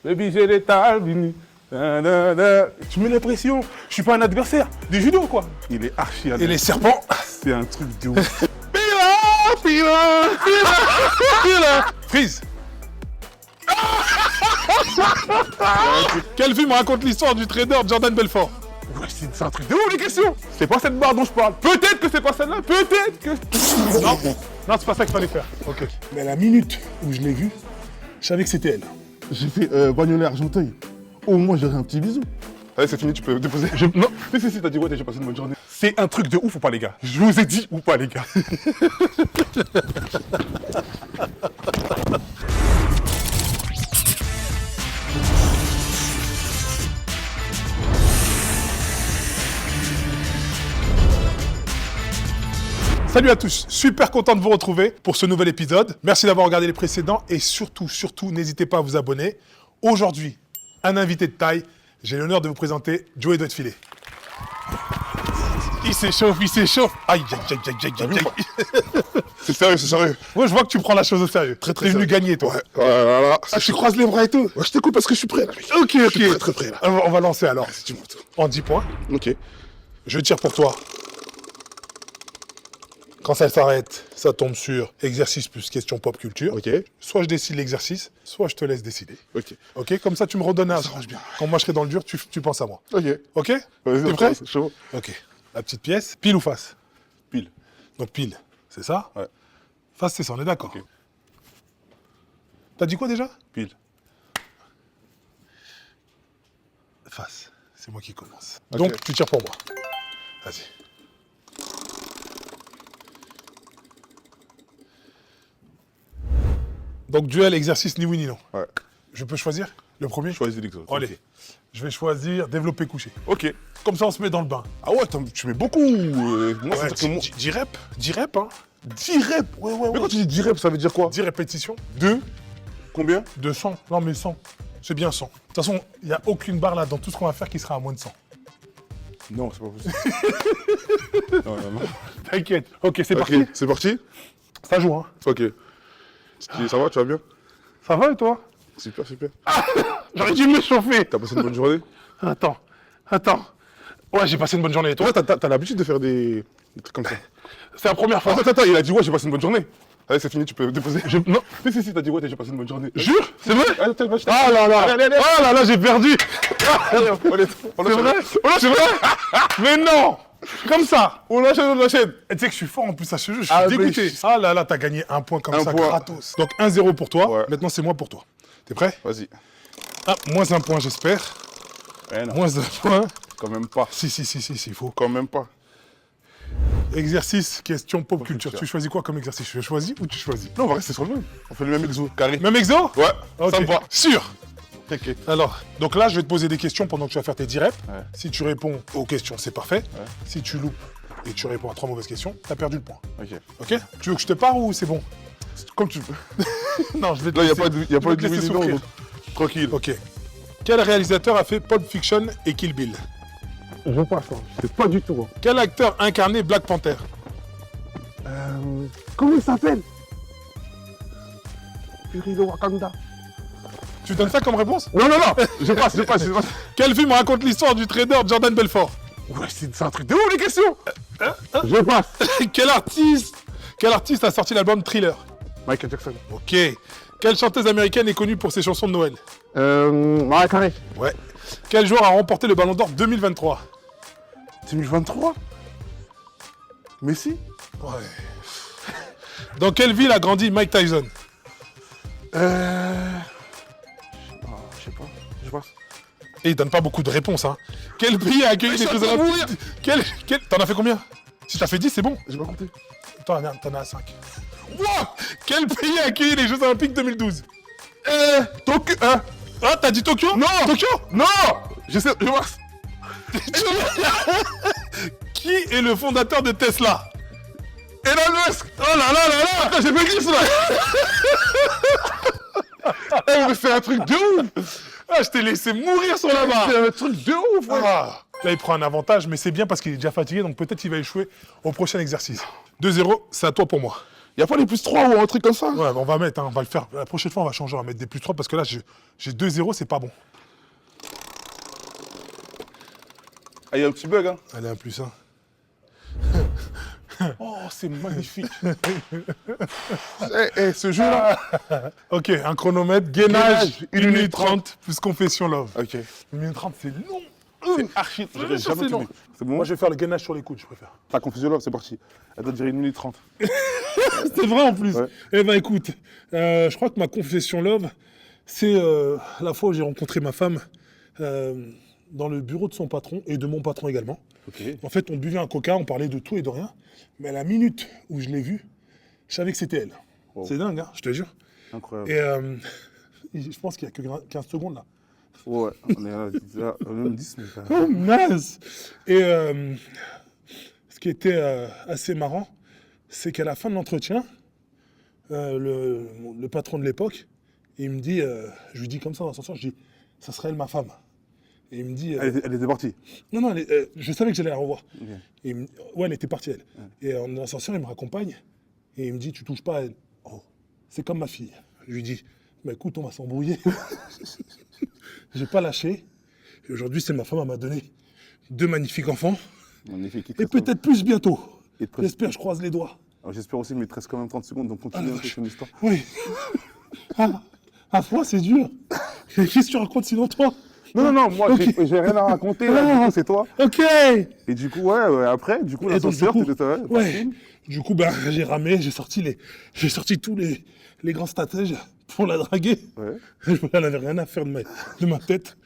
Baby, j'ai des talbini. Tu mets la pression. Je suis pas un adversaire du judo, quoi. Il est archi adversaire. Et les serpents? C'est un truc de ouf. Freeze. Quel film raconte l'histoire du trader Jordan Belfort? Ouais, c'est un truc de ouf, les questions. C'est pas cette barre dont je parle. Peut-être que c'est pas celle-là. Peut-être que... Non, c'est pas ça qu'il fallait faire. Ok. Mais à la minute où je l'ai vue, je savais que c'était elle. J'ai fait Bagnolet Argenteuil. Au moins, j'aurais un petit bisou. Allez, c'est fini, tu peux déposer. Non, si, t'as dit ouais, j'ai passé une bonne journée. C'est un truc de ouf ou pas, les gars? Je vous ai dit ou pas, les gars? Salut à tous, super content de vous retrouver pour ce nouvel épisode. Merci d'avoir regardé les précédents et surtout, n'hésitez pas à vous abonner. Aujourd'hui, un invité de taille. J'ai l'honneur de vous présenter Joey doit filer. Il s'échauffe. Aïe. C'est sérieux. Ouais, je vois que tu prends la chose au sérieux. T'es venu gagner, toi. Ouais, voilà. Ah, tu croises les bras et tout. Ouais, je t'écoute parce que je suis prêt, là, mec. Ok. Je suis très prêt, là. On va lancer alors. Dis-moi tout. En 10 points. Ok. Je tire pour toi. Quand ça s'arrête, ça tombe sur exercice plus question pop culture. Ok. Soit je décide l'exercice, soit je te laisse décider. Ok. Ok, comme ça tu me redonnes un. Ça marche bien. Quand moi je serai dans le dur, tu penses à moi. Ok. Ok. Vas-y, T'es prêt? C'est chaud. Ok. La petite pièce, pile ou face? Pile. Donc pile, c'est ça? Ouais. Face, c'est ça, on est d'accord. Ok. T'as dit quoi déjà? Pile. Face, c'est moi qui commence. Ok. Donc tu tires pour moi. Vas-y. Donc duel, exercice, ni oui ni non. Ouais. Je peux choisir le premier? Choisis l'exo. Allez, je vais choisir développer couché. Ok. Comme ça on se met dans le bain. Ah ouais, tu mets beaucoup. Moi, Ouais, c'est que moi... 10 reps, 10 reps, hein. 10 reps. Mais quand tu dis 10 reps, ça veut dire quoi? 10 répétitions. 2. Combien? De 100. Non mais 100. C'est bien 100. De toute façon, il n'y a aucune barre là dans tout ce qu'on va faire qui sera à moins de 100. Non, c'est pas possible. non. T'inquiète. Ok, c'est Ok, parti. c'est parti? Ça joue, hein. Ok. Ça va, tu vas bien? Ça va et toi? Super. J'aurais dû m'échauffer. T'as passé une bonne journée? Attends. Ouais, j'ai passé une bonne journée et toi? Toi, t'as l'habitude de faire des trucs comme ça. C'est la première fois. Attends, il a dit ouais, j'ai passé une bonne journée. Allez, c'est fini, tu peux déposer. Non. Si, t'as dit ouais, j'ai passé une bonne journée. Jure? C'est vrai? Allez, tiens, vas-y. Ah là là. Allez. Oh là là, j'ai perdu. C'est vrai? C'est vrai? Mais non. Comme ça. On l'enchaîne. Et tu sais que je suis fort en plus à ce jeu, je suis Ah, dégoûté. mais Ah là là, t'as gagné un point comme Un ça, point. gratos. Donc 1-0 pour toi, Ouais. maintenant c'est moi pour toi. T'es prêt? Vas-y. Ah, moins un point j'espère. Eh non, Moins un point. quand même pas. Si, il faut. Quand même pas. Exercice, question pop culture. culture. Tu choisis quoi comme exercice? Je choisis ou tu choisis? Non, on va rester sur le même. On fait le même exo, carré. Même exo? Ouais, Ok. ça me va. Sûr? T'inquiète. Alors, donc là, je vais te poser des questions pendant que tu vas faire tes 10 reps. Ouais. Si tu réponds aux questions, c'est parfait. Ouais. Si tu loupes et tu réponds à 3 mauvaises questions, t'as perdu le point. Ok. Ok? Tu veux que je te parle ou c'est bon? Comme tu veux. Non, je vais te Là, il laisser. n'y a pas de, y a Je pas vais de te laisser oui-ni-non, souffrir. donc tranquille. Ok. Quel réalisateur a fait Pulp Fiction et Kill Bill? Je passe, je sais pas du tout. Quel acteur incarnait Black Panther? Comment il s'appelle? Purilo Wakanda. Tu donnes ça comme réponse? Non, je passe. Quel film raconte l'histoire du trader Jordan Belfort? Ouais, c'est un truc de ouf, les questions. Je passe. Quel artiste a sorti l'album Thriller? Michael Jackson. Ok. Quelle chanteuse américaine est connue pour ses chansons de Noël? Maria Carré. Ouais. Quel joueur a remporté le Ballon d'Or 2023? 2023. Messi. Ouais. Dans quelle ville a grandi Mike Tyson? Je sais pas. Je passe. Et il donne pas beaucoup de réponses, hein. Quel pays a accueilli les Jeux Olympiques? T'en as fait combien? Si t'as fait 10, c'est bon. J'ai pas compté. T'en as 5. Wow. Quel pays a accueilli les Jeux Olympiques 2012? Tokyo. Ah, t'as dit Tokyo? Non. Tokyo? Non. Je passe. Qui est le fondateur de Tesla? Elon Musk. Oh là là là là! Attends, j'ai fait 10 là. Mais c'est un truc de ouf. Ah, je t'ai laissé mourir sur la barre! C'est un truc de ouf, ouais. Ah. Là, il prend un avantage, mais c'est bien parce qu'il est déjà fatigué, donc peut-être qu'il va échouer au prochain exercice. 2-0, c'est à toi pour moi. Y a pas les plus 3 ou un truc comme ça? Ouais, on va mettre, hein, on va le faire. La prochaine fois, on va changer, on va mettre des plus 3 parce que là, j'ai 2-0, c'est pas bon. Ah, y a un petit bug, hein. Allez, un plus 1. Oh, c'est magnifique. Ce jeu-là. Ok, un chronomètre, gainage, 1 minute 30, plus confession love. Ok. 1 minute 30, c'est long. C'est archi. J'aurais sûr, jamais c'est long. tenu. C'est bon? Moi, je vais faire le gainage sur les coudes, je préfère. Ta confusion love, c'est parti. Elle doit durer 1 minute 30. C'est vrai en plus. Ouais. Eh ben écoute, je crois que ma confession love, c'est la fois où j'ai rencontré ma femme dans le bureau de son patron et de mon patron également. Ok. En fait, on buvait un coca, on parlait de tout et de rien. Mais à la minute où je l'ai vue, je savais que c'était elle. Wow. C'est dingue, hein, je te jure. Incroyable. Et je pense qu'il n'y a que 15 secondes là. Ouais, on est là, même 10, mais ça... Oh, mince. Et ce qui était assez marrant, c'est qu'à la fin de l'entretien, le patron de l'époque, il me dit, je lui dis comme ça dans l'ascenseur, je dis, ça serait elle ma femme. Et il me dit... Elle était partie. Non, non, je savais que j'allais la revoir. Ok. Et ouais, elle était partie, elle. Et en ascenseur, il me raccompagne et il me dit, tu touches pas à elle. Oh, c'est comme ma fille. Je lui dis, bah écoute, on va s'embrouiller. J'ai pas lâché. Et aujourd'hui, c'est ma femme, elle m'a donné 2 magnifiques enfants. Magnifique. Et peut-être plus bientôt. Il te reste- J'espère, je croise les doigts. Alors, j'espère aussi, mais il te reste quand même 30 secondes, donc continue un peu ton histoire. Oui. À froid, c'est dur. Qu'est-ce que tu racontes sinon, toi? Non, moi, Ok. j'ai rien à raconter, là, du coup, c'est toi. Ok. Et du coup, ouais, après, du coup, Et donc, l'ascenseur, du coup, t'étais ouais. Du coup, ben, j'ai ramé, j'ai sorti tous les grands stratèges pour la draguer. Ouais. Elle n'avait rien à faire de ma tête.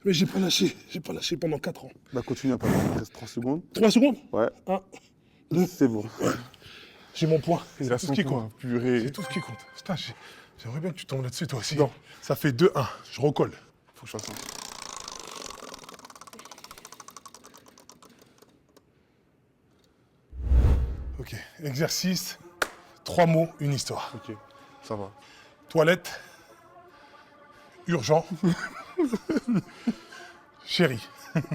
Mais j'ai pas lâché pendant 4 ans. Bah, continue un peu, il te reste 3 secondes. 3 secondes. Ouais, 1, 2, c'est bon. j'ai mon point. Il C'est a tout son ce qui point, compte. purée. C'est tout ce qui compte. Putain, j'aimerais bien que tu tombes là-dessus toi aussi. Non. Ça fait 2-1. Je recolle. Faut que je fasse ça. Ok. Exercice. 3 mots, une histoire. Ok, ça va. Toilette. Urgent. Chérie.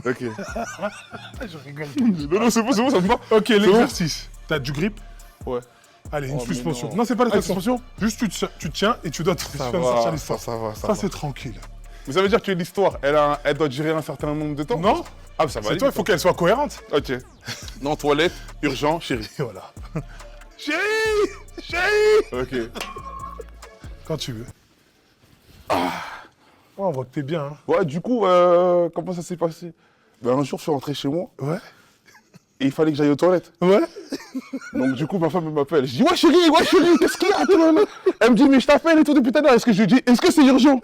Ok. Je rigole. Non, c'est bon, ça me va. Ok, l'exercice. T'as du grip. Ouais. Allez, une Oh, suspension. mais Non, c'est pas la Ah, suspension. Juste tu te tiens et tu dois te Ça faire sortir va, l'histoire. ça va, ça Ça, va. c'est tranquille. Mais ça veut dire que l'histoire, elle doit durer un certain nombre de temps? Non. Ah, ça va C'est aller. toi, il faut qu'elle soit cohérente. Ok. Non, toilette, urgent, chérie. Et voilà. Chérie. Chérie. Ok. Quand tu veux. Oh, on voit que t'es bien. Hein. Ouais, du coup, comment ça s'est passé? Ben, un jour, je suis rentré chez moi Ouais. et il fallait que j'aille aux toilettes. Ouais. Donc, du coup, ma femme elle m'appelle. Je dis, ouais, chérie, qu'est-ce qu'il y a, toi, là? Elle me dit, mais je t'appelle et tout depuis tout à l'heure. Est-ce que je lui dis, est-ce que c'est urgent?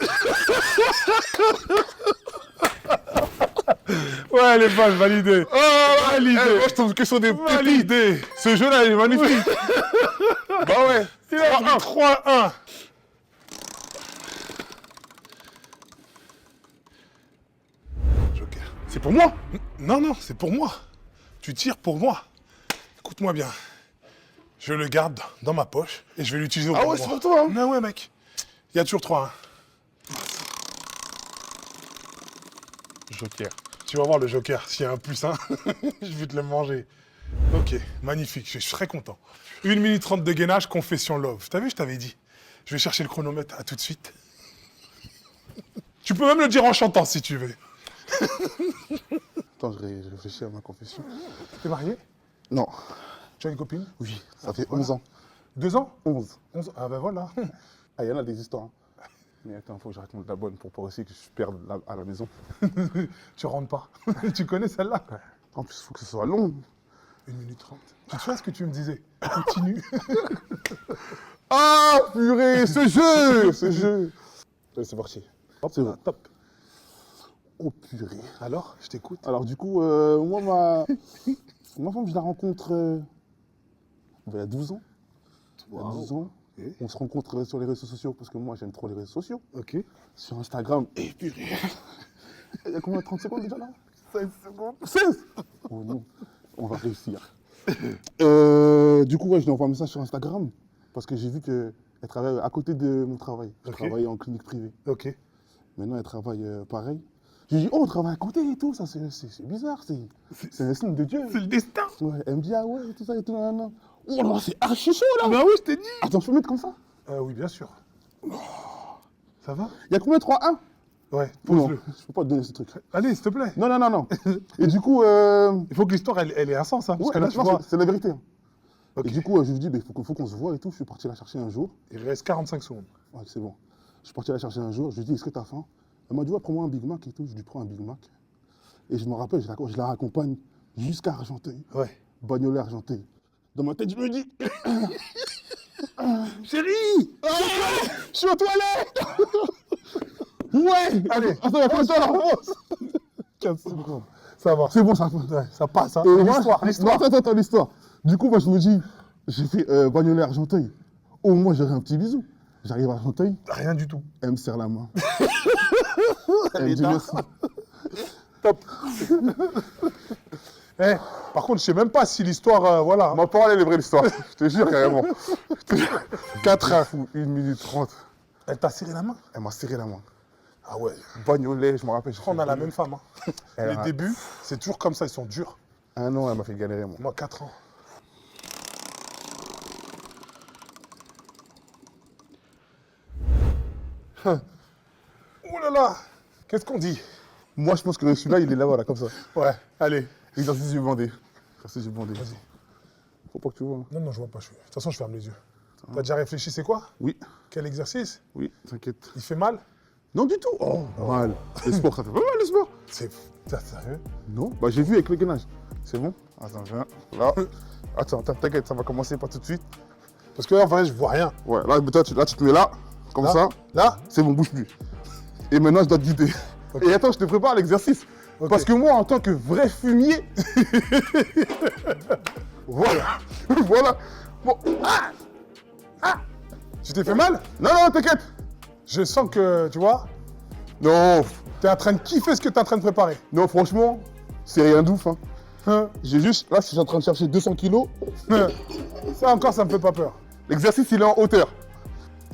Ouais, elle est bonne, validée. Oh, validé. moi, je trouve que ce sont des pépites. Validée. Ce jeu-là, il est magnifique. Bah ouais. Il a dit 3-1. Joker. C'est pour moi. Non, non, c'est pour moi. Tu tires pour moi. Écoute-moi bien. Je le garde dans ma poche et je vais l'utiliser au Ah bon ouais, moment. c'est pour toi, hein. Non, ouais, mec. Il y a toujours 3-1. Joker. Tu vas voir le joker. S'il y a un plus 1, je vais te le manger. Ok, magnifique. Je suis très content. 1 minute 30 de gainage, confession love. T'as vu, je t'avais dit. Je vais chercher le chronomètre. À tout de suite. Tu peux même le dire en chantant si tu veux. Attends, je réfléchis à ma confession. T'es marié? Non. Tu as une copine? Oui, ça fait 11 ans. 2 ans? 11. 11 ans. Ah ben voilà. Ah, il y en a des histoires. Hein. Mais attends, faut que je raconte la bonne pour pas aussi que je perde à la maison. Tu rentres pas. Tu connais celle-là? En plus, il faut que ce soit long. 1 minute 30. Tu te souviens ce que tu me disais? Continue. Ah, purée, ce jeu. Ce jeu. Allez, c'est parti. C'est bon. Top. Oh, purée. Alors, je t'écoute. Alors, du coup, moi, ma femme, je la rencontre il y a 12 ans. Il y a 12 ans. Ok. On se rencontre sur les réseaux sociaux parce que moi, j'aime trop les réseaux sociaux. Ok. Sur Instagram. Et purée. Il y a combien? 30 secondes déjà là? 16 secondes. 16. Oh non, on va réussir. Du coup, ouais, je lui envoie un message sur Instagram parce que j'ai vu qu'elle travaille à côté de mon travail. Je Ok. travaillais en clinique privée. Ok. Maintenant, elle travaille pareil. Je lui dis, oh, on travaille à côté et tout, ça c'est bizarre, c'est un signe de Dieu. C'est le destin. Ouais, elle me dit, ah ouais, tout ça et tout, nan, nan. Oh là, c'est archi chaud là. Bah oui, je t'ai dit. Attends, je peux mettre comme ça? Oui, bien sûr. Ça va? Il y a combien 3-1? Ouais, Non, pose-le. je peux pas te donner ce truc. Allez, s'il te plaît. Non, non, non, non. Et du coup, Il faut que l'histoire, elle ait un sens, hein, parce ouais, que là, tu non, vois, c'est la vérité. Hein. Ok. Et du coup, je lui dis, bah, faut qu'on se voit et tout. Je suis parti la chercher un jour. il reste 45 secondes. Ouais, c'est bon. Je suis parti la chercher un jour. Je lui dis, est-ce que t'as faim? Elle m'a dit, ouais, prends-moi un Big Mac et tout. Je lui prends un Big Mac. Et je me rappelle, je la raccompagne jusqu'à Argenteuil. Ouais. Bagnolet Argenteuil. Dans ma tête, je me dis, Chérie! je suis aux toilettes. Ouais. Allez. Attends, il y a combien de temps là? 15 secondes. Ça va. C'est bon, ça. Ouais, ça passe, hein. Et moi, L'histoire, non, l'histoire. attends, l'histoire. Du coup, moi, je me dis, j'ai fait Bagnolet Argenteuil. Au moins, j'aurai un petit bisou. J'arrive à Argenteuil, Rien du tout. elle me serre la main. Elle me dit L'état. merci. Top. Par contre, je sais même pas si l'histoire, voilà. On m'a parlé les vraies histoires. Je te jure, carrément. 4-1. 1 minute 30. Elle t'a serré la main? Elle m'a serré la main. Ah ouais. Bagnolet, je me rappelle. On a la même femme. Hein. Elle Les a- débuts, c'est toujours comme ça, ils sont durs. Un an, elle m'a fait galérer, moi. Moi, 4 ans. Oh là là. Qu'est-ce qu'on dit? Moi, je pense que celui-là, il est là-bas, là, comme ça. Ouais, allez. Exercice du bandé. Exercice du bandé. Vas-y. Faut pas que tu vois. hein. Non, non, je vois pas. De toute façon, je ferme les yeux. T'as déjà réfléchi, c'est quoi? Oui, Quel exercice? oui, t'inquiète. Il fait mal? Non, du tout. Oh, mal. Le sport, ça fait pas mal, le sport. C'est... T'es sérieux? Non, bah j'ai vu avec le gainage. C'est bon? Attends, viens. Là. Attends, t'inquiète, ça va commencer pas tout de suite. Parce que là, en vrai, je vois rien. Ouais, là, toi, tu te mets là, comme Là ça. Là? C'est bon, bouge plus. Et maintenant, je dois te guider. Ok. Et attends, je te prépare l'exercice. Ok. Parce que moi, en tant que vrai fumier. Voilà. Voilà. Bon. Tu t'es fait mal? Non, non, t'inquiète. Je sens que, tu vois, Non, t'es en train de kiffer ce que t'es en train de préparer. non, franchement, c'est rien d'ouf. Hein. Hein? J'ai juste, là, je suis en train de chercher 200 kilos. Ça encore, ça me fait pas peur. L'exercice, il est en hauteur.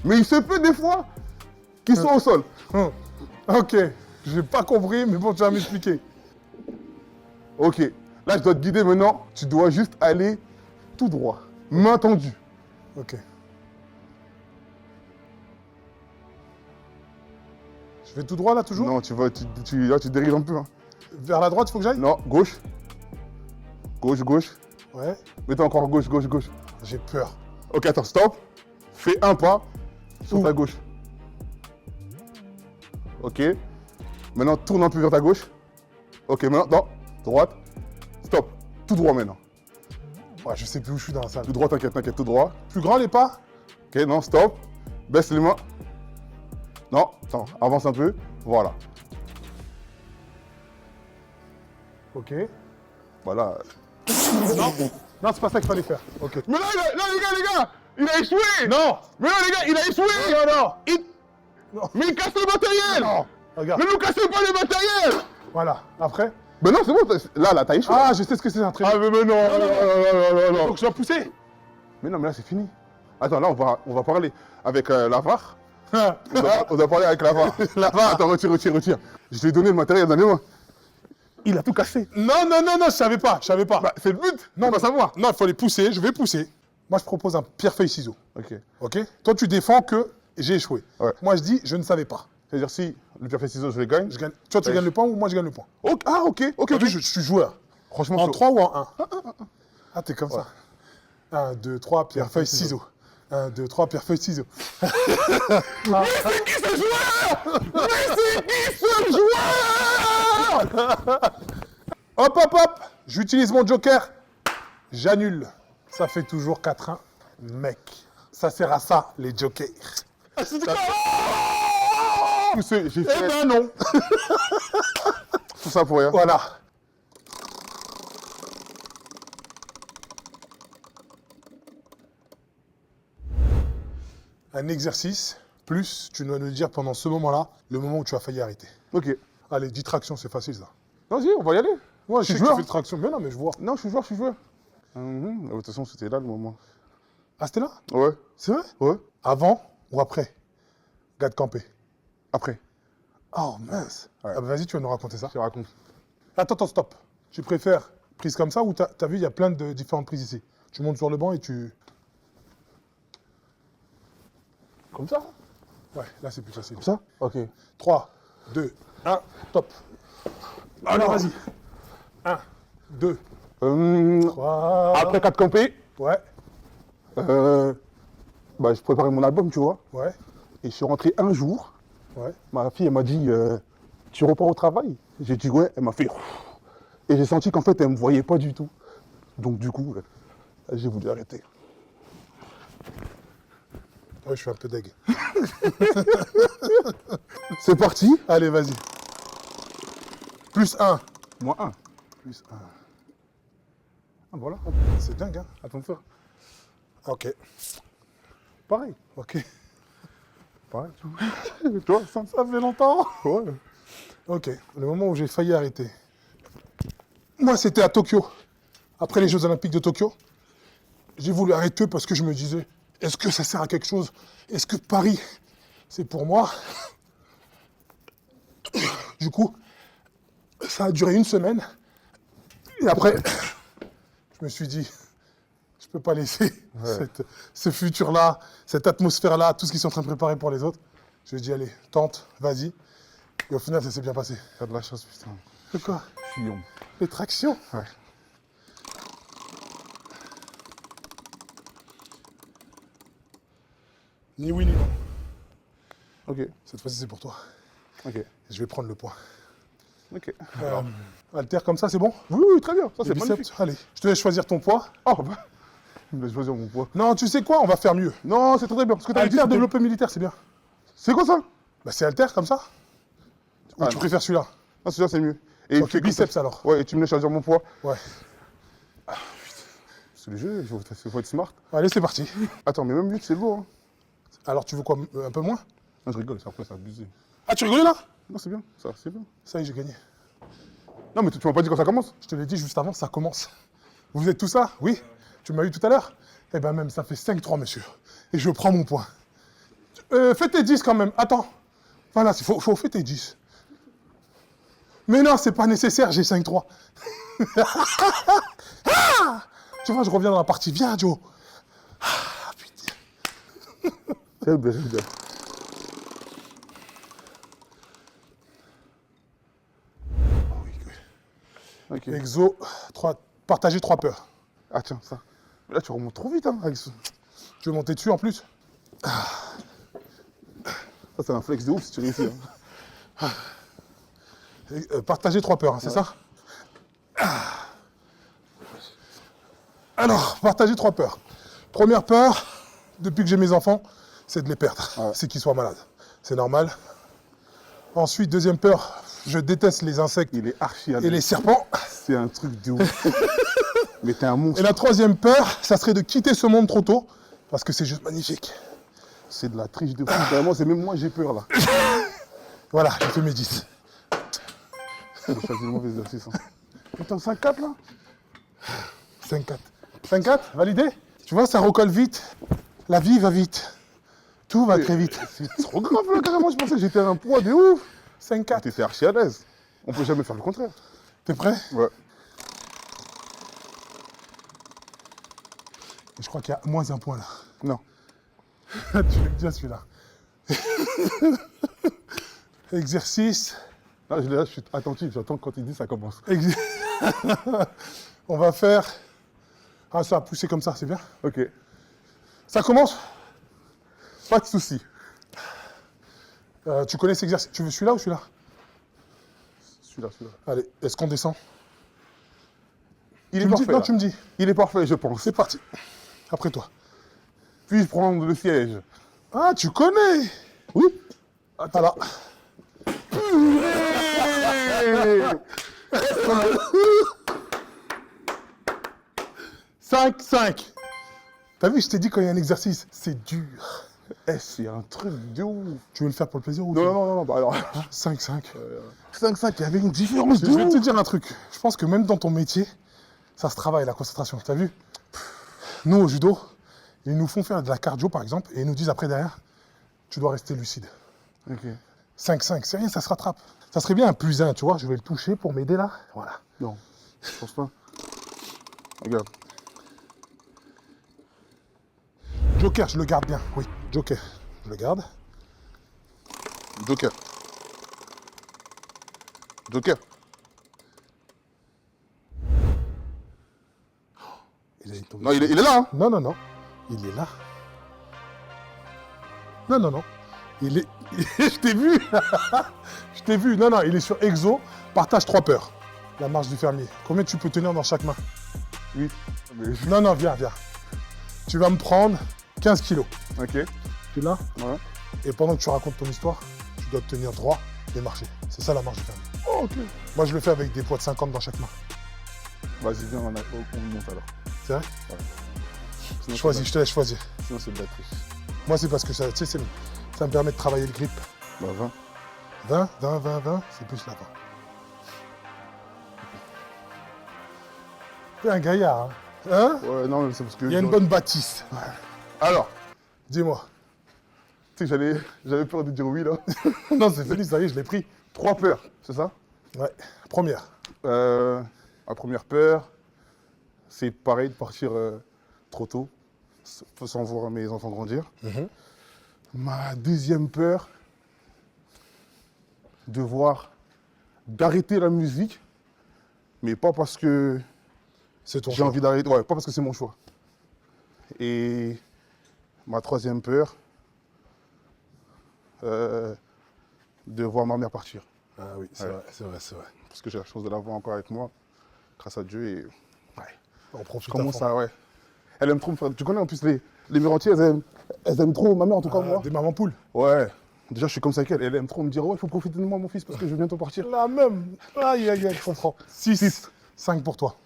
Mais il se peut des fois qu'il soit au sol. Hein. Ok, j'ai pas compris, mais bon, tu vas m'expliquer. Ok, là, je dois te guider maintenant. Tu dois juste aller tout droit. Main tendue. Ok. Je vais tout droit là, toujours? Non, là, tu dérives un peu. Hein. Vers la droite, il faut que j'aille? Non, gauche. Gauche, gauche. Ouais, Mets-toi encore gauche, gauche, gauche. j'ai peur. Ok, attends, stop. Fais un pas sur Où? ta gauche. Ok. Maintenant, tourne un peu vers ta gauche. Ok, maintenant, non, droite. Stop. Tout droit maintenant. Ouais, je sais plus où je suis dans la salle. Tout droit, t'inquiète, t'inquiète, tout droit. Plus grand les pas? Ok, non, stop. Baisse les mains. Non, attends, avance un peu. Voilà. Ok. Voilà. Non, c'est pas ça qu'il fallait faire. Ok. Mais là, les gars, il a échoué. Non! Mais là, les gars, il a échoué. Non, non! Mais il casse le matériel. Non! Regarde. Ne nous cassez pas le matériel. Voilà. Après? Mais non, c'est bon, là, t'as échoué. Ah, je sais ce que c'est un trait. Ah, mais non, non, non. Faut que je dois pousser. Mais non, mais là, c'est fini. Attends, là, on va parler avec la VAR. Ah. On doit parler avec la VAR. La VAR. Attends, retire. Je lui ai donné le matériel dans les mains. Il a tout cassé. Non, non, non, non, je savais pas. Bah, c'est le but. Non, pas savoir. Non, il faut les pousser. Je vais pousser. Moi, je propose un pierre-feuille-ciseau. Ok. Ok? Toi, tu défends que j'ai échoué. Ouais. Moi, je dis, je ne savais pas. C'est-à-dire, si le pierre fait ciseaux, je les gagne. Je gagne. Toi, tu Ouais. gagnes le point ou moi, je gagne le point? Ok, ah, ok. T'as vu, je suis joueur. Franchement, En faut- 3 ou en 1? Ah, t'es comme ça. 1, 2, 3, pierre-feuille-ciseau. 1, 2, 3, pierre-feuille-ciseau. Mais c'est qui ce joueur? Hop, hop, hop! J'utilise mon joker. J'annule. Ça fait toujours 4-1. Mec, ça sert à ça, les jokers. J'ai Eh fait ben non! tout ça pour rien. Voilà. Un exercice, plus tu dois nous dire pendant ce moment-là, le moment où tu as failli arrêter. Ok. Allez, dis traction, c'est facile ça. Vas-y, on va y aller. Moi, je suis sais que tu joueur. fais de traction, mais non, mais je vois. Non, je suis joueur. De toute façon, c'était là le moment. Ah, c'était là? Ouais. C'est vrai? Ouais. Avant ou après? Garde campé. Après. Oh mince. Ouais. Ah, bah, vas-y, tu vas nous raconter ça. Je te raconte. Attends, stop. Tu préfères prise comme ça ou t'as vu, il y a plein de différentes prises ici. Tu montes sur le banc et tu... Comme ça? Ouais, là c'est plus facile. Comme ça? Ok. 3, 2, 1, top. Alors vas-y. 1, 2, 3... Après 4 campés, Ouais, bah, je préparais mon album, tu vois. ouais, Et je suis rentré un jour. ouais. Ma fille, elle m'a dit, tu repars au travail? J'ai dit, ouais. Elle m'a fait... Et j'ai senti qu'en fait, elle ne me voyait pas du tout. Donc du coup, j'ai voulu arrêter. Ouais, je suis un peu deg. C'est parti. Allez, vas-y. Plus 1. Moins 1. Plus 1. Ah, voilà. C'est dingue, hein? Attends de faire. Ok, Pareil. ok. Pareil. Tu vois, ça Ça fait longtemps. ouais. Ok, le moment où j'ai failli arrêter. Moi, c'était à Tokyo. Après les Jeux Olympiques de Tokyo, j'ai voulu arrêter parce que je me disais, est-ce que ça sert à quelque chose? Est-ce que Paris, c'est pour moi? Du coup, ça a duré une semaine. Et après, je me suis dit, je peux pas laisser ce futur-là, cette atmosphère-là, tout ce qu'ils sont en train de préparer pour les autres. Je lui ai dit, allez, tente, vas-y. Et au final, ça s'est bien passé. T'as de la chance, putain. De quoi? Fillon. Les tractions? Ouais. Ni oui ni non. Ok. Cette fois-ci, c'est pour toi. Ok. Je vais prendre le point. Ok. Alter comme ça, c'est bon? Oui, oui, très bien. Ça, Les c'est biceps? magnifique. Allez, je te laisse choisir ton poids. Oh, bah. Je me laisse choisir mon poids. Non, tu sais quoi? On va faire mieux. Non, c'est très bien. Parce que t'as dit, Alter développé militaire, c'est bien. c'est quoi ça? Bah, c'est Alter comme ça? Ou Ah, tu non. préfères celui-là? Ah, celui-là, c'est mieux. Et Ok, biceps alors. Ouais, et tu me laisses choisir mon poids. Ouais. C'est le jeu, il faut être smart. Allez, c'est parti. Attends, mais même 8, c'est lourd. Hein. Alors, tu veux quoi? Un peu moins? Non, je rigole, après, c'est abusé. Ah, tu rigolais là? Non, c'est bien, ça, c'est bien. Ça y est, j'ai gagné. Non, mais tu m'as pas dit quand ça commence? Je te l'ai dit juste avant, ça commence. Vous êtes tout ça? Oui? Tu m'as eu tout à l'heure? Eh ben même, ça fait 5-3, monsieur. Et je prends mon point. Fais tes 10 quand même. Attends. Voilà, il faut faire tes 10. Mais non, c'est pas nécessaire, j'ai 5-3. Ah, tu vois, je reviens dans la partie. Viens, Joe. Ah, putain. C'est bien, c'est bien. Oui, oui. Ok. Exo, partager 3 peurs. Ah, tiens, ça. Là, tu remontes trop vite, hein, avec ça. Tu veux monter dessus en plus? Ça, c'est un flex de ouf si tu réussis. Hein. Partager 3 peurs, hein, c'est ça? Alors, partager 3 peurs. Première peur, depuis que j'ai mes enfants, c'est de les perdre. Ouais. C'est qu'ils soient malades. C'est normal. Ensuite, deuxième peur, je déteste les insectes Il est archi à et les l'aise. serpents. C'est un truc de ouf. Mais t'es un monstre. Et la troisième peur, ça serait de quitter ce monde trop tôt, parce que c'est juste magnifique. C'est de la triche de fou. Vraiment, c'est même moi, j'ai peur, là. Voilà, j'ai fait mes 10. J'ai choisi le mauvais exercice. Hein. Putain, 5-4, là? 5-4. 5-4, validé? Tu vois, ça recolle vite. La vie va vite. Tout va très vite. C'est trop grave, là, carrément. Je pensais que j'étais à un poids de ouf. 5-4. T'étais archi à l'aise. On peut jamais faire le contraire. T'es prêt? Ouais. Je crois qu'il y a moins un point là. Non. Tu l'aimes bien celui-là. Exercice. Là, je suis attentif. J'attends quand il dit ça commence. Ex- On va faire... Ah, ça a poussé comme ça, c'est bien. Ok. Ça commence. Pas de soucis. Tu connais cet exercice? Tu veux celui-là ou celui-là? Celui-là, celui-là. Allez, est-ce qu'on descend? Il Tu est me dis? parfait. Non, là. tu me dis. Il est parfait, je pense. C'est parti. Après toi. Puis-je prendre le siège? Ah, tu connais? Oui. Alors, 5. T'as vu, je t'ai dit quand il y a un exercice, c'est dur. Eh, c'est un truc de ouf. Tu veux le faire pour le plaisir ou Non, non, non, non, bah alors. 5. 5-5, il y avait une différence Je de vais te ouf. dire un truc. Je pense que même dans ton métier, ça se travaille, la concentration. T'as vu? Nous, au judo, ils nous font faire de la cardio, par exemple, et ils nous disent après, derrière, tu dois rester lucide. Ok. 5, c'est rien, ça se rattrape. Ça serait bien un +1, tu vois, je vais le toucher pour m'aider là. Voilà. Non, je pense pas. Regarde. Joker, je le garde bien. Oui, Joker, je le garde. Joker. Joker. Il est tombé. Non, il est là, hein. Non, non, non. Il est là. Non, non, non. Il est... Je t'ai vu. Je t'ai vu. Non, non, il est sur Exo. Partage 3 peurs. La marche du fermier. Combien tu peux tenir dans chaque main? Oui. Mais... Non, non, viens, viens. Tu vas me prendre 15 kilos. Ok. Tu l'as? Ouais. Et pendant que tu racontes ton histoire, tu dois te tenir droit et marcher. C'est ça la marche du fermier. Oh, ok. Moi, je le fais avec des poids de 50 dans chaque main. Vas-y, viens, on monte alors. C'est vrai? Ouais. Sinon, Choisis, je te laisse choisir. Sinon, c'est de la triche. Moi, c'est parce que ça, tu sais, ça me permet de travailler le grip. Bah, 20. 20, 20, 20, 20, c'est plus la 20. T'es un gaillard, hein? Hein? Ouais, non, mais c'est parce que... Il y a une bonne bâtisse. Alors, Dis-moi. tu sais, j'avais peur de dire oui, là. Non, c'est fini, ça y est, je l'ai pris. 3 peurs, c'est ça? Ouais, première. Ma première peur, c'est pareil de partir trop tôt, sans voir mes enfants grandir. Ma deuxième peur, d'arrêter la musique, mais pas parce que C'est ton j'ai choix. envie d'arrêter, ouais, pas parce que c'est mon choix. Et ma troisième peur, de voir ma mère partir. Ah oui, c'est Ouais. vrai, c'est vrai, c'est vrai. Parce que j'ai la chance de l'avoir encore avec moi, grâce à Dieu. Et ouais. On profite Comment à fond. ça, ouais. Elle aime trop me faire. Tu connais en plus les Mérantiers, elles aiment trop ma mère, en tout cas moi. Des mamans poules. Ouais. Déjà, je suis comme ça avec elle. Elle aime trop me dire, ouais, il faut profiter de moi, mon fils, parce que je vais bientôt partir. La même. Aïe, aïe, aïe, je comprends. 6. 5 pour toi.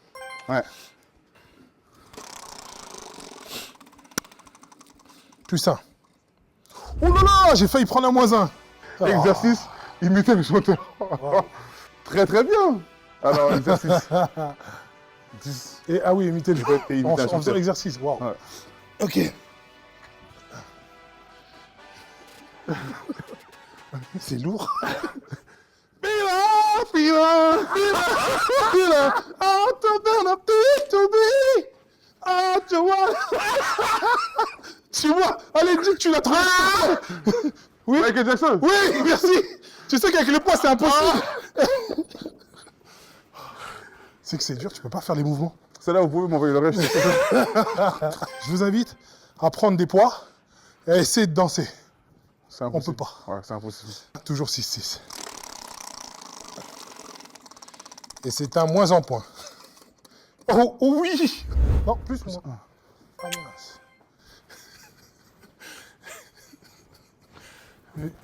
Ouais. Plus 1. Oh là là, j'ai failli prendre un -1. Exercice, imiter le chanteur. Très, très bien. Alors, exercice. 10. Et ah oui, imiter le jeu. Et imiter En un faisant chanteur. l'exercice, waouh. Ouais. Ok. C'est lourd. Tu vois, allez, dis que tu l'as trouvé. Oui. Michael Jackson. Oui, merci. Tu sais qu'avec le poids, c'est impossible. C'est que c'est dur, tu peux pas faire les mouvements. C'est là où vous pouvez m'envoyer le reste. Je vous invite à prendre des poids et à essayer de danser. C'est impossible. On peut pas. Ouais, c'est impossible. Toujours 6-6. Et c'est un moins en point. Oh, oh oui. Non, plus moins. Ah, mince.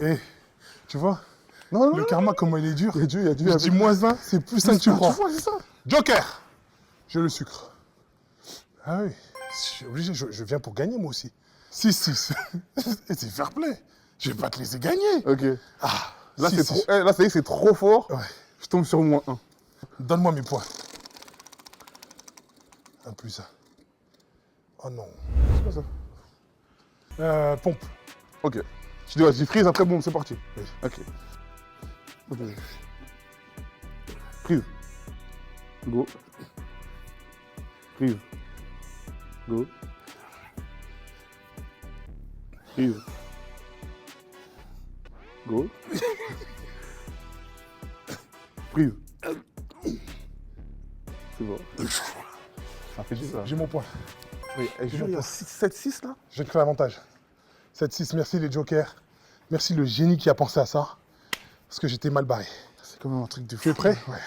Et, tu vois, Non, non, le non. karma, comment il est dur. Il y a Dieu, il y a Dieu. Je dis -1, c'est plus 5 que tu prends. Tu vois, c'est ça. Joker. J'ai le sucre. Ah oui, je suis obligé, je viens pour gagner moi aussi. 6-6. Et c'est fair play. Je vais pas te laisser gagner. Ok. Ah, Là, si, c'est si. trop. Là, ça y est, c'est trop fort. Ouais. Je tombe sur -1. Donne-moi mes points. Un plus 1. Oh non. C'est quoi ça? Pompe. Ok. Je dis, vas-y, freeze, après, boum, c'est parti. Oui. Ok. Ok. Freeze. Go. Freeze. Go. Freeze. Go. Freeze. C'est bon. Ça fait juste ça. J'ai mon point. Oui, et je jure, il y a 7-6 là. Je vais te créer l'avantage. 7-6, merci les jokers. Merci le génie qui a pensé à ça. Parce que j'étais mal barré. C'est quand même un truc de fou. Tu es prêt? Ouais.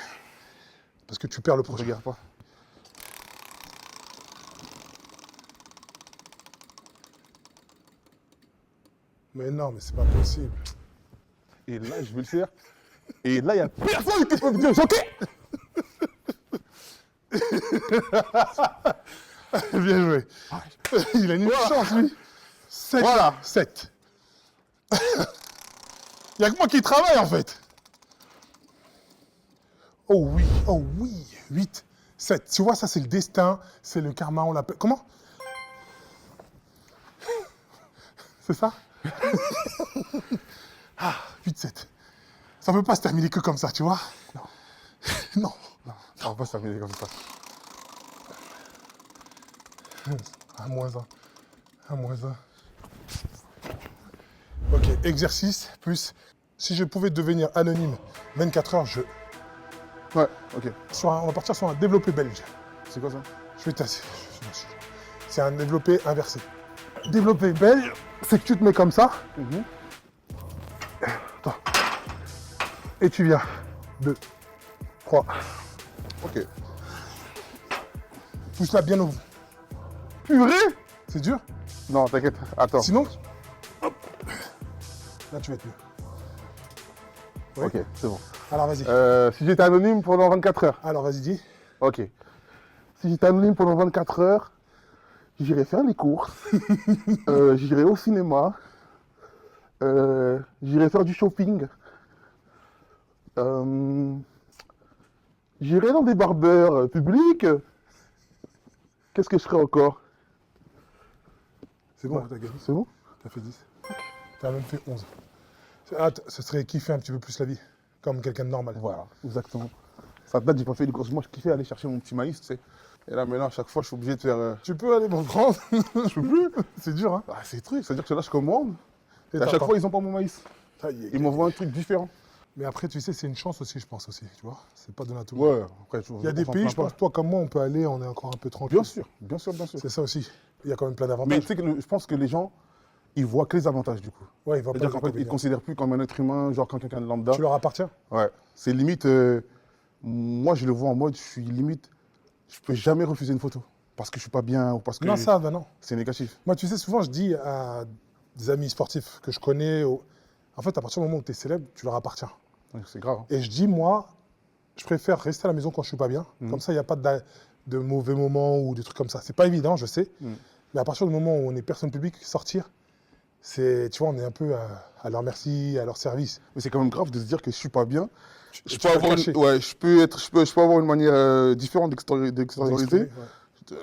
Parce que tu perds le Je prochain. regarde pas. Mais non, mais c'est pas possible. Et là, je vais le faire. Et là, il n'y a personne qui peut me dire joker. Bien joué. Il a une chance, lui. 7. Voilà. 7. Il n'y a que moi qui travaille, en fait. Oh oui. 8. 7. Tu vois, ça, c'est le destin, c'est le karma, on l'appelle. Comment? C'est ça? Ah, 8-7. Ça ne peut pas se terminer que comme ça, tu vois? Non. Non. Ça va pas se terminer comme ça. Un -1. 1 moins 1. Ok, exercice, plus... Si je pouvais devenir anonyme 24 heures, Ouais, ok. on va partir sur un développé belge. C'est quoi ça? Je vais tasser. C'est un développé inversé. Développé belge, c'est que tu te mets comme ça. Attends. Et tu viens. 2, 3. Ok. Pousse-la bien au bout. Purée? C'est dur. Non, t'inquiète. Attends. Sinon, hop. Là, tu vas être mieux. Oui. Ok, c'est bon. Alors, vas-y. Si j'étais anonyme pendant 24 heures. Alors, vas-y, dis. Ok. Si j'étais anonyme pendant 24 heures, j'irais faire les courses. J'irais au cinéma. J'irais faire du shopping. J'irais dans des barbeurs publics. Qu'est-ce que je ferais encore? C'est bon, t'as gagné. C'est bon? T'as fait 10. T'as même fait 11. Ah, ce serait kiffer un petit peu plus la vie. Comme quelqu'un de normal. Voilà, exactement. Ça date, j'ai pas fait les courses. Moi, je kiffais aller chercher mon petit maïs, tu sais. Et là, maintenant, à chaque fois, je suis obligé de faire... Tu peux aller m'en prendre. Je peux plus. C'est dur, hein. Ah, c'est truc, c'est-à-dire que là, je commande. Et à chaque t'attends. fois, ils n'ont pas mon maïs. Ça y est. Ils m'envoient un truc différent. Mais après, tu sais, c'est une chance aussi, je pense aussi. Tu vois, c'est pas donné à tout le monde. Ouais, après, Il y a des pays, je pense, toi comme moi, on peut aller, on est encore un peu tranquille. Bien sûr, bien sûr, bien sûr. C'est ça aussi. Il y a quand même plein Mais d'avantages. tu sais que je pense que les gens, ils voient que les avantages du coup. Ouais, il va pas C'est-à-dire qu'en fait, ils ne considèrent plus comme un être humain, genre comme quelqu'un de lambda. Tu leur appartiens. Ouais. C'est limite. Moi, je le vois en mode, je suis limite. Je peux jamais refuser une photo. Parce que je suis pas bien ou parce que Non, ça, ben non. c'est négatif. Moi, tu sais, souvent, je dis à des amis sportifs que je connais, en fait, à partir du moment où tu es célèbre, tu leur appartiens. Ouais, c'est grave. Hein. Et je dis, moi, je préfère rester à la maison quand je suis pas bien. Comme ça, il n'y a pas de mauvais moments ou des trucs comme ça. C'est pas évident, je sais. Mais à partir du moment où on est personne publique, sortir, c'est, tu vois, on est un peu à leur merci, à leur service. Mais c'est quand même grave de se dire que je suis pas bien. Tu peux le cacher. Ouais, je peux avoir une manière différente d'extériorité. Ouais.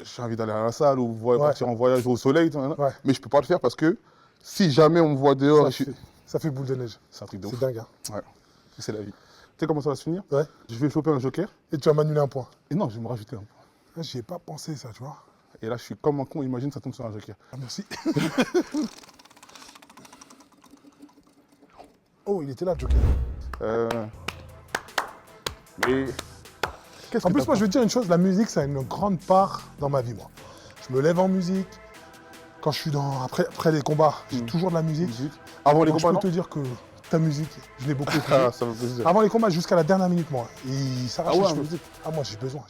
J'ai envie d'aller à la salle ou partir en voyage au soleil, Ouais. mais je peux pas le faire parce que si jamais on me voit dehors, Ça fait boule de neige. c'est un truc de C'est ouf. dingue, hein. Ouais. C'est la vie. Tu sais comment ça va se finir? Ouais. Je vais choper un joker Et tu vas m'annuler un point. et non, je vais me rajouter un point. Ah, j'y ai pas pensé, ça, tu vois. Et là, je suis comme un con, imagine, ça tombe sur un joker. Ah, merci. Oh, il était là, Joker. Mais qu'est-ce En que plus, t'as moi, je veux dire une chose, la musique, ça a une grande part dans ma vie, moi. Je me lève en musique. Quand je suis après les combats, j'ai toujours de la musique. Avant les Donc, je combats, peux te dire que ta musique, je l'ai beaucoup écoutée. Ah, ça me fait plaisir. Avant les combats, jusqu'à la dernière minute, moi. Il s'arrache Ah ouais, les en cheveux. musique. Ah, moi, j'ai besoin.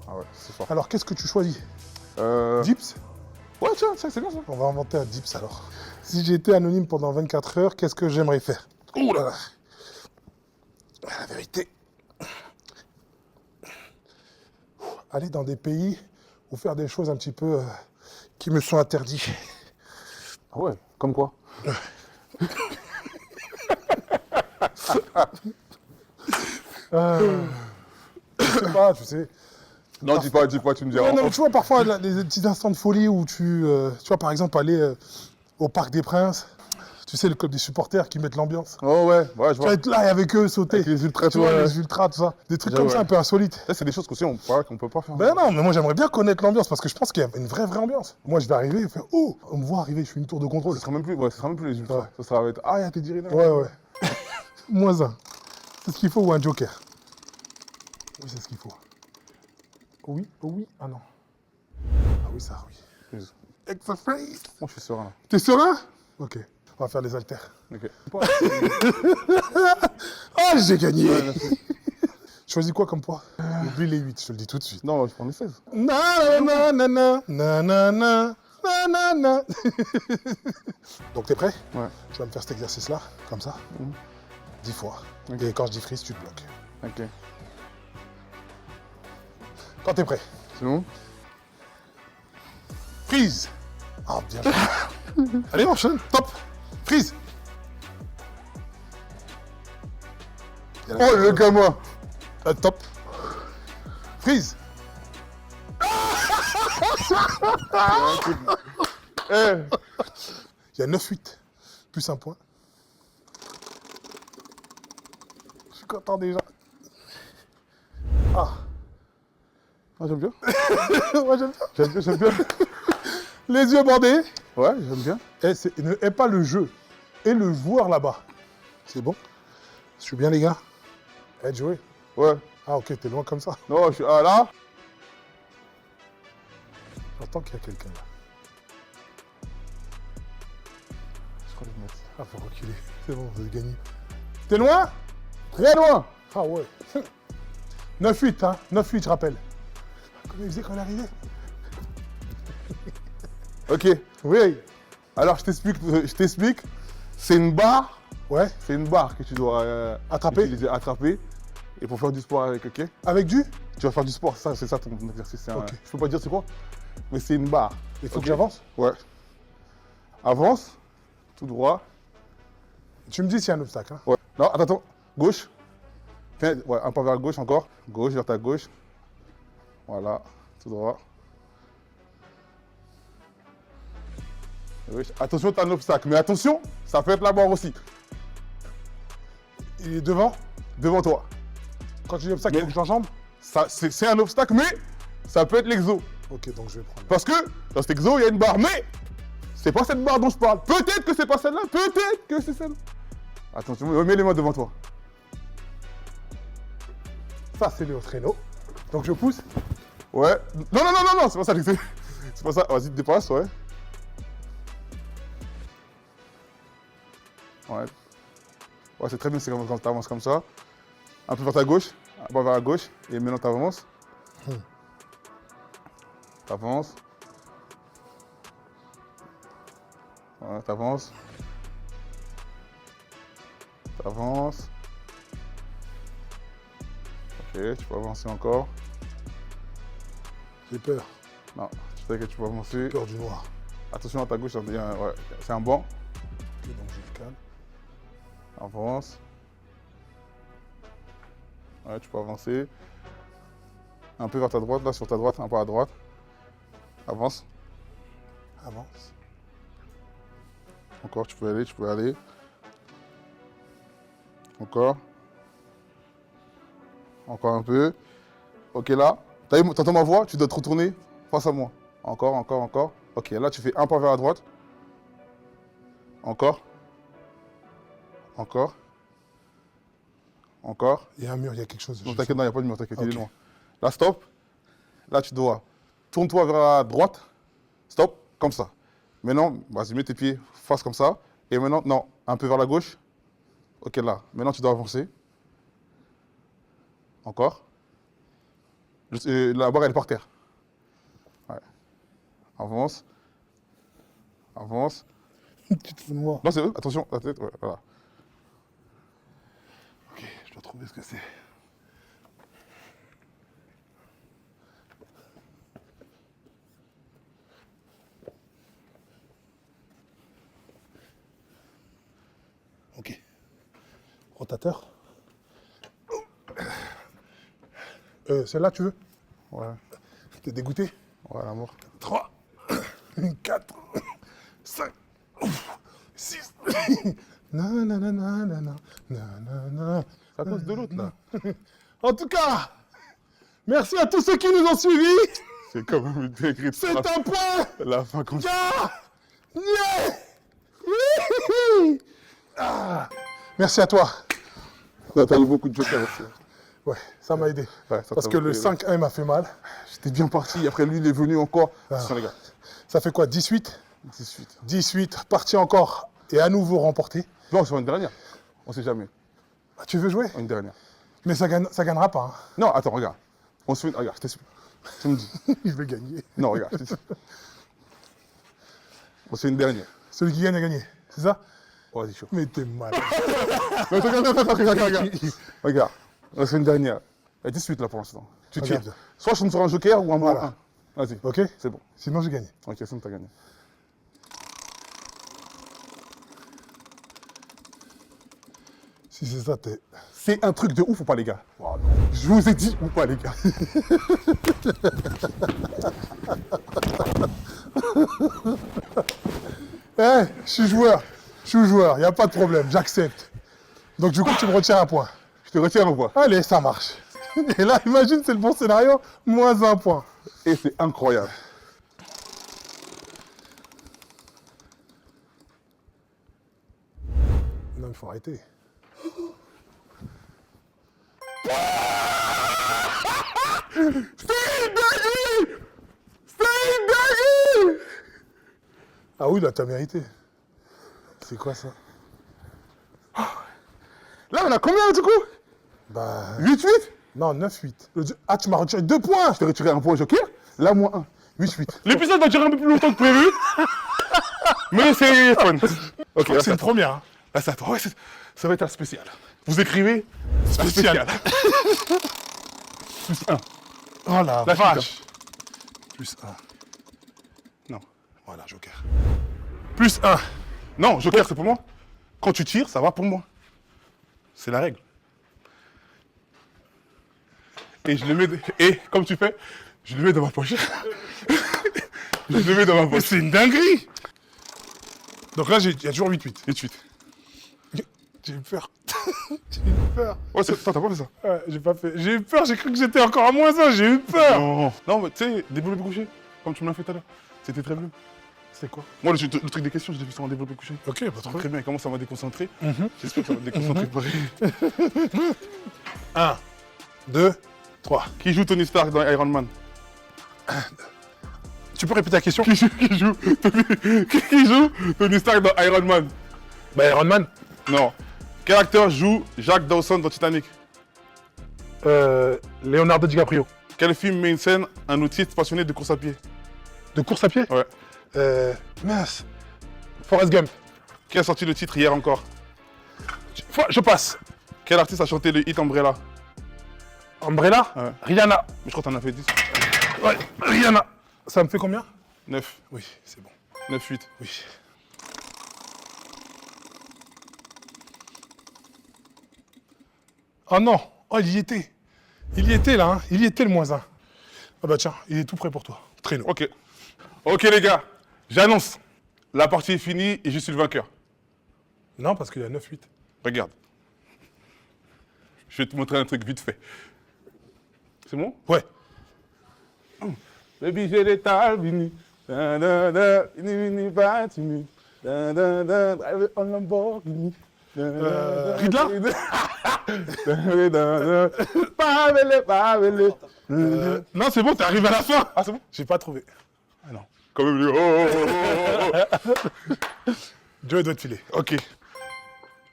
Ah ouais, c'est fort. Alors, qu'est-ce que tu choisis? Euh... Dips? Ouais, tiens, c'est bien ça. On va inventer un Dips, alors. Si j'étais anonyme pendant 24 heures, qu'est-ce que j'aimerais faire? Ouh là là. La vérité. Aller dans des pays ou faire des choses un petit peu qui me sont interdites. Ah ouais, comme quoi? Je sais pas, tu sais. Non, dis pas, tu me dis. Ouais, non, tu vois, parfois, des petits instants de folie où tu vois, par exemple, aller au Parc des Princes, tu sais, le club des supporters qui mettent l'ambiance. Oh ouais, je Tu vas vois. être là et avec eux, sauter. Avec les ultras, tu vois, ouais. les ultras, tout ça. Des trucs Ouais, comme ouais. ça, un peu insolites. Ça, c'est des choses qu'on peut pas faire. Ben non, mais moi, j'aimerais bien connaître l'ambiance parce que je pense qu'il y a une vraie ambiance. Moi, je vais arriver et faire, oh, on me voit arriver, je suis une tour de contrôle. Ce sera même plus, ouais, ce sera même plus les ultras. Ouais. Ça sera être, ah, il y a tes dirigeants. Ouais, ouais. Moins un. C'est ce qu'il faut ou un joker? Oui, c'est ce qu'il faut. Oui, oui, ah non. Ah oui, ça, oui. Exercise. Moi, je suis serein là. T'es serein? Ok. On va faire les haltères. Ok. Ah, j'ai gagné. Ouais, merci. Choisis quoi comme poids? Oublie les 8, je te le dis tout de suite. Non, je prends les 16. Nanana, nanana, nanana. Donc, t'es prêt? Ouais. Tu vas me faire cet exercice-là, comme ça, 10 fois. Ok. Et quand je dis freeze, tu te bloques. Ok. Quand t'es prêt? C'est bon? Freeze! Ah, bien joué. Allez, enchaîne. Top! Freeze! Oh, le gars, moi! Top! Freeze! Eh! Il y a 9-8, plus un point. Je suis content déjà. Ah! Ah, j'aime bien. Moi, j'aime bien. J'aime bien. Les yeux bandés. Ouais, j'aime bien. Ne hais pas le jeu. Et le joueur là-bas. C'est bon? Je suis bien, les gars? Eh, Joey? Ouais. Ah, ok, t'es loin comme ça. Non, je suis... Ah, là? J'entends qu'il y a quelqu'un là. Je crois que je vais mettre... Ah, faut reculer. C'est bon, vous avez gagné. T'es loin? Très loin. Ah ouais. 9-8, hein? 9-8, je rappelle. Comment il faisait quand il arrivait? Ok. Oui. Alors, je t'explique. C'est une barre. Ouais. C'est une barre que tu dois Attraper. utiliser, attraper. Et pour faire du sport avec, ok? Avec du? Tu vas faire du sport, ça, c'est ça ton exercice. C'est Ok. Je peux pas dire c'est quoi, mais c'est une barre. Il faut Ok. que j'avance? Ouais. Avance, tout droit. Tu me dis s'il y a un obstacle, hein? Ouais. Non, attends. Gauche. Tiens, ouais, un pas vers la gauche encore. Gauche, vers ta gauche. Voilà, tout droit. Gauche. Attention, t'as un obstacle. Mais attention, ça peut être la barre aussi. Il est devant? Devant toi. Quand tu dis obstacle, il faut Mais- que j'enjambe? C'est un obstacle, mais ça peut être l'exo. Ok, donc je vais prendre. Parce que dans cet exo, il y a une barre, mais c'est pas cette barre dont je parle. Peut-être que c'est pas celle-là, peut-être que c'est celle-là. Attention, mets les mains devant toi. Ça, c'est le traîneau. Donc je pousse. Ouais. Non, c'est pas ça l'exo. C'est pas ça. Vas-y, dépasse, ouais. Ouais. Ouais, c'est très bien, c'est quand tu avances comme ça. Un peu vers ta gauche, un peu vers la gauche, et maintenant tu avances. T'avances. Ouais, t'avances. T'avances. Ok, tu peux avancer encore. J'ai peur. Non, tu sais que tu peux avancer. Peur du noir. Attention à ta gauche, ouais, c'est un banc. Ok, donc je le calme. Avance. Ouais, tu peux avancer. Un peu vers ta droite, là, sur ta droite, un peu à droite. Avance. Avance. Encore, tu peux aller, tu peux aller. Encore. Encore un peu. Ok, là. T'entends ma voix? Tu dois te retourner face à moi. Encore, encore, encore. Ok, là, tu fais un pas vers la droite. Encore. Encore. Encore. Il y a un mur, il y a quelque chose. Non, je t'inquiète, il n'y a pas de mur, t'inquiète, il est Ok. loin. Là, stop. Là, tu dois. Tourne-toi vers la droite. Stop, comme ça. Maintenant, vas-y, mets tes pieds face comme ça. Et maintenant, non, un peu vers la gauche. Ok, là. Maintenant, tu dois avancer. Encore. La barre, elle est par terre. Ouais. Avance. Avance. sais. Tu te fous de moi. Non, c'est eux. Attention, la tête. Ouais, voilà. Ok, je dois trouver ce que c'est. Ok. Rotateur. Celle-là, tu veux? Ouais. T'es dégoûté? Ouais, la mort. 3, 4, 5, 6. Nanana. C'est à cause de l'autre, là. En tout cas, merci à tous ceux qui nous ont suivis. C'est quand même une dinguerie de C'est faire un point. la fin comme ça. Yeah. Yeah. Ah. Merci à toi. T'as eu beaucoup de jokers aussi. Ouais, ça m'a aidé. Ouais, ça Parce t'a que le beaucoup aidé. 5-1 m'a fait mal. J'étais bien parti. Après, lui, il est venu encore. Attention, les gars. Ça fait quoi, 18? 18. 18, parti encore et à nouveau remporté. Non, c'est une dernière. On sait jamais. Ah, tu veux jouer? Une dernière. Mais ça gagnera pas. Non, attends, regarde. On se fait. Regarde, je t'explique. Tu me dis. Hein. Je vais gagner. Non, regarde, je t'explique. On se fait une dernière. Celui qui gagne a gagné, c'est ça? Oh, c'est chaud. Mais t'es mal. Non, regarde. Regarde. On se fait une dernière. Il y a 18 là pour l'instant. Tu tires. Regarde. Soit je tombe sur un joker ou un moins Voilà. 1. Vas-y. Ok? C'est bon. Sinon, j'ai gagné. Ok, sinon t'as gagné. Si c'est ça, t'es. C'est un truc de ouf ou pas, les gars? Je vous ai dit ou pas, les gars? Eh, je suis joueur. Je suis joueur, y a pas de problème, j'accepte. Donc, du coup, tu me retires un point. Je te retiens ou pas? Allez, ça marche. Et là, imagine, c'est le bon scénario, moins un point. Et c'est incroyable. faut arrêter. Ah oui, là, t'as mérité. C'est quoi ça? Là, on a combien du coup? Bah. 8-8? Non, 9-8. Ah, tu m'as retiré 2 points! Je t'ai retiré un point joker. Là, moins 1. 8-8. L'épisode va durer un peu plus longtemps que prévu. Mais c'est fun. Ok, là, C'est une première. Hein. là, c'est à toi. Ouais, ça va être un spécial. Vous écrivez Spécial. Plus 1. Oh la Là, vache! Plus 1. Non. Voilà, joker. Plus 1. Non, joker, c'est pour moi. Quand tu tires, ça va pour moi. C'est la règle. Et je le mets. Et comme tu fais, je le mets dans ma poche. Je le mets dans ma Mais poche. c'est une dinguerie! Donc là, il y a toujours 8-8. 8-8. J'ai eu peur. J'ai eu peur. Ouais, toi, t'as pas fait ça? Ouais, j'ai pas fait. J'ai eu peur, j'ai cru que j'étais encore à moins 1, j'ai eu peur! Non. Non, mais tu sais, développé couché, comme tu me l'as fait tout à l'heure. C'était très bleu. C'est quoi? Moi, le truc des questions, je l'ai vu sur un développé couché. Ok, pas trop. Très bien, comment ça m'a déconcentré. J'espère que ça va te déconcentrer pareil. 1, 2, 3. Qui joue Tony Stark dans Iron Man? Tu peux répéter la question? Qui joue Tony Stark dans Iron Man? Bah, Iron Man. Non. Quel acteur joue Jack Dawson dans Titanic? Leonardo DiCaprio. Quel film met une scène un autiste passionné de course à pied? De course à pied? Ouais. Mince. Forrest Gump. Qui a sorti le titre Hier encore? Je passe. Quel artiste a chanté le hit Umbrella? Umbrella? Ouais. Rihanna. Mais je crois que t'en as fait 10. Ouais, Rihanna. Ça me fait combien? 9. Oui, c'est bon. 9-8. Oui. Oh non! Oh, il y était. Il y était là, hein. Il y était le moins 1. Ah bah tiens, il est tout prêt pour toi. Traîneau. Ok. Ok les gars, j'annonce. La partie est finie et je suis le vainqueur. Non, parce qu'il y a 9-8. Regarde. Je vais te montrer un truc vite fait. C'est bon? Ouais. Baby, j'ai des talbini. Da da da, ini pas timide. Da da da, drive on Lamborghini. Ridla? Non, c'est bon, t'es arrivé à la fin. Ah, c'est bon? J'ai pas trouvé. Ah non. Quand même, Joe doit te filer. Ok.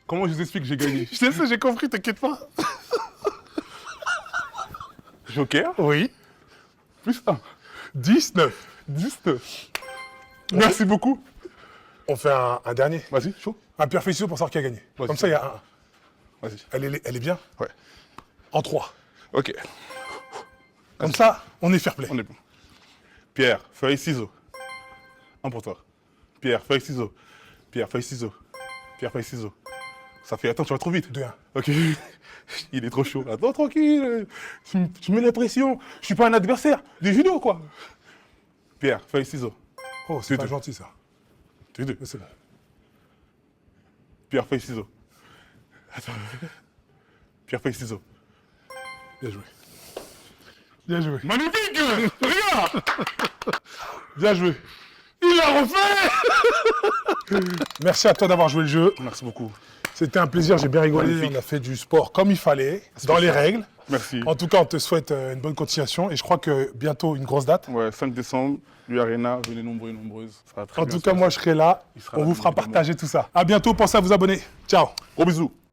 Comment je vous explique que j'ai gagné? Je sais, j'ai compris, t'inquiète pas. Joker, Oui. plus 1. 19. 19. Merci beaucoup. On fait un dernier. Vas-y, chaud. Un perfection pour savoir qui a gagné. Vas-y. Comme ça, il y a un. Vas-y. Elle est bien? Ouais. En 3. Ok. Comme ça, on est fair play. On est bon. Pierre, feuille, ciseaux. Un pour toi. Pierre, feuille, ciseaux. Pierre, feuille, ciseaux. Pierre, feuille, ciseaux. Ça fait... Attends, tu vas trop vite. 2-1. Ok. Il est trop chaud. Attends, tranquille. Tu mets la pression. Je suis pas un adversaire du judo, quoi. Pierre, feuille, ciseaux. Oh, c'est pas deux. gentil ça. Tu es deux. Mais c'est bon. Pierre, feuille, ciseaux. Attends. Pierre, feuille, ciseaux. Bien joué. Bien joué. Magnifique. Regarde. Bien joué. Il l'a refait. Merci à toi d'avoir joué le jeu. Merci beaucoup. C'était un plaisir, j'ai bien rigolé. Magnifique. On a fait du sport comme il fallait, dans les règles. Merci. En tout cas, on te souhaite une bonne continuation et je crois que bientôt une grosse date. Ouais, 5 décembre, l'Arena, venez nombreux et nombreuses. Ça va très En bien tout se cas, passer. moi, je serai là. Il sera On là, vous fera évidemment. partager tout ça. À bientôt, pensez à vous abonner. Ciao. Gros bisous.